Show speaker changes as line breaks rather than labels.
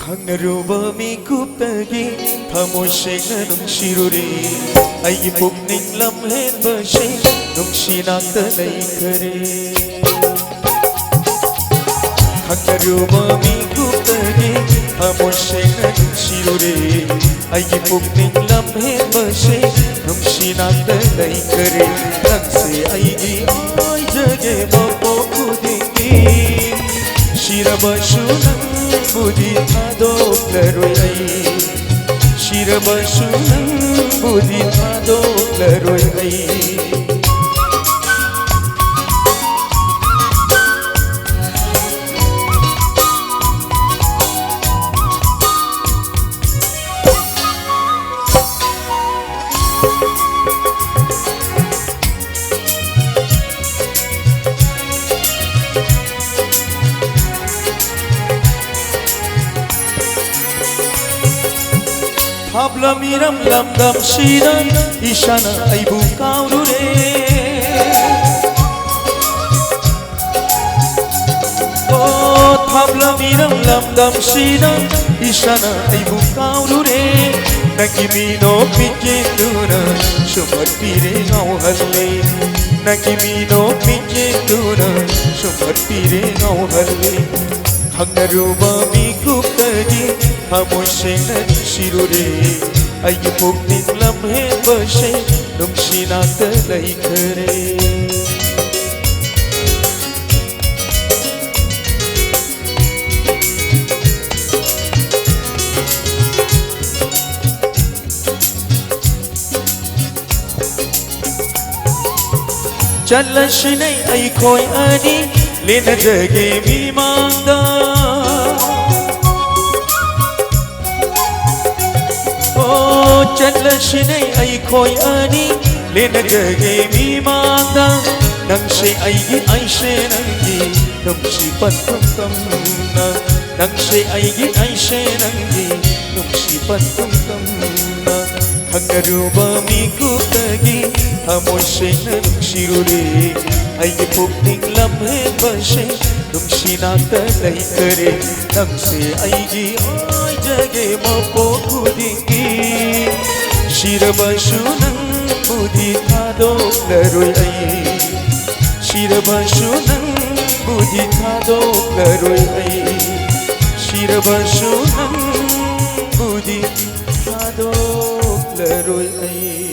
ꯈꯪꯅꯔꯨꯕ ꯃꯤꯀꯨꯞꯇꯒꯤ ꯊꯃꯣꯏ ꯁꯦꯡꯅ ꯅꯨꯡꯁꯤꯔꯨꯔꯦ ꯑꯩꯒꯤ ꯄꯨꯛꯅꯤꯡ ꯂꯝꯍꯦꯟꯕꯁꯦ ꯅꯨꯡꯁꯤꯅꯥꯛꯇ ꯂꯩꯈꯔꯦ ꯈꯪꯅꯔꯨꯕ ꯃꯤꯀꯨꯞꯇꯒꯤ ꯊꯃꯣꯏ ꯁꯦꯡꯅ ꯅꯨꯡꯁꯤꯔꯨꯔꯦ ꯑꯩꯒꯤ ꯄꯨꯛꯅꯤꯡ ꯂꯝꯍꯦꯟꯕꯁꯦ ꯅꯨꯡꯁꯤꯅꯥꯛꯇ ꯂꯩꯈꯔꯦ ꯅꯪꯁꯦ ꯑꯩꯒꯤ ꯑꯣꯏꯖꯒꯦ ꯃꯄꯣꯛ ꯈꯨꯗꯤꯡꯒꯤ ꯁꯤꯔꯕꯁꯨ ꯅꯪꯕꯨꯗꯤ ꯊꯥꯗꯣꯛꯂꯔꯣꯏ ꯑꯩ ꯁꯤꯔꯕꯁꯨ ꯅꯪꯕꯨꯗꯤ ꯊꯥꯗꯣꯛꯂꯔꯣꯏ ꯑꯩ ꯊꯥꯞꯂꯝ ꯂꯝꯗꯝꯁꯤꯗ ꯏꯁꯥꯅ ꯑꯩꯕꯨ ꯀꯥꯎꯔꯨꯔꯦ ꯊꯥꯞꯂꯝ ꯂꯝꯗꯝꯁꯤꯗ ꯏꯁꯥꯅ ꯑꯩꯕꯨ ꯀꯥꯎꯔꯨꯔꯦ ꯅꯪꯒꯤ ꯃꯤꯅꯣꯛ ꯃꯤꯠꯌꯦꯡꯗꯨꯅ ꯁꯨꯝꯍꯠꯄꯤꯔꯦ ꯉꯥꯎꯍꯜꯂꯦ ꯅꯪꯒꯤ ꯃꯤꯅꯣꯛ ꯃꯤꯠꯌꯦꯡꯗꯨꯅ ꯁꯨꯝꯍꯠꯄꯤꯔꯦ ꯉꯥꯎꯍꯜꯂꯦ ꯈꯪꯅꯔꯨꯕ ꯃꯤꯀꯨꯞꯇꯒꯤ ꯊꯃꯣꯏ ꯁꯦꯡꯅ ꯅꯨꯡꯁꯤꯔꯨꯔꯦ ꯑꯩꯒꯤ ꯄꯨꯛꯅꯤꯡ ꯂꯝꯍꯦꯟꯕꯁꯦ ꯅꯨꯡꯁꯤꯅꯥꯛꯇ ꯂꯩꯈꯔꯦ ꯆꯠꯂꯁꯤꯅꯦ ꯑꯩꯈꯣꯏ ꯑꯅꯤ ꯂꯦꯟꯅꯖꯒꯦ ꯃꯤꯃꯥꯡꯗ ꯆꯠꯂꯁꯤꯅꯦ ꯑꯩꯈꯣꯏ ꯑꯅꯤ ꯂꯦꯟꯅꯖꯒꯦ ꯃꯤꯃꯥꯡꯗ ꯅꯪꯁꯦ ꯑꯩꯒꯤ ꯑꯩꯁꯦ ꯅꯪꯒꯤ ꯅꯨꯡꯁꯤ ꯄꯟꯊꯨꯡ ꯇꯝꯅ ꯅꯪꯁꯦ ꯑꯩꯒꯤ ꯑꯩꯁꯦ ꯅꯪꯒꯤ ꯅꯨꯡꯁꯤ ꯄꯟꯊꯨꯡ ꯇꯝꯅ ꯈꯪꯅꯔꯨꯕ ꯃꯤꯀꯨꯞꯇꯒꯤ ꯊꯃꯣꯏ ꯁꯦꯡꯅ ꯅꯨꯡꯁꯤꯔꯨꯔꯦ ꯑꯩꯒꯤ ꯄꯨꯛꯅꯤꯡ ꯂꯝꯍꯦꯟꯕꯁꯦ ꯅꯨꯡꯁꯤꯅꯥꯛꯇ ꯂꯩꯈꯔꯦ ꯅꯪꯁꯦ ꯑꯩꯒꯤ ꯑꯣꯏꯖꯒꯦ ꯃꯄꯣꯛ ꯈꯨꯗꯤꯡꯒꯤ ꯁꯤꯔꯕꯁꯨ ꯅꯪꯕꯨꯗꯤ ꯊꯥꯗꯣꯛꯂꯔꯣꯏ ꯑꯩ ꯁꯤꯔꯕꯁꯨ ꯅꯪꯕꯨꯗꯤ ꯊꯥꯗꯣꯛꯂꯔꯣꯏ ꯑꯩ ꯁꯤꯔꯕꯁꯨ ꯅꯪꯕꯨꯗꯤ ꯊꯥꯗꯣꯛꯂꯔꯣꯏ ꯑꯩ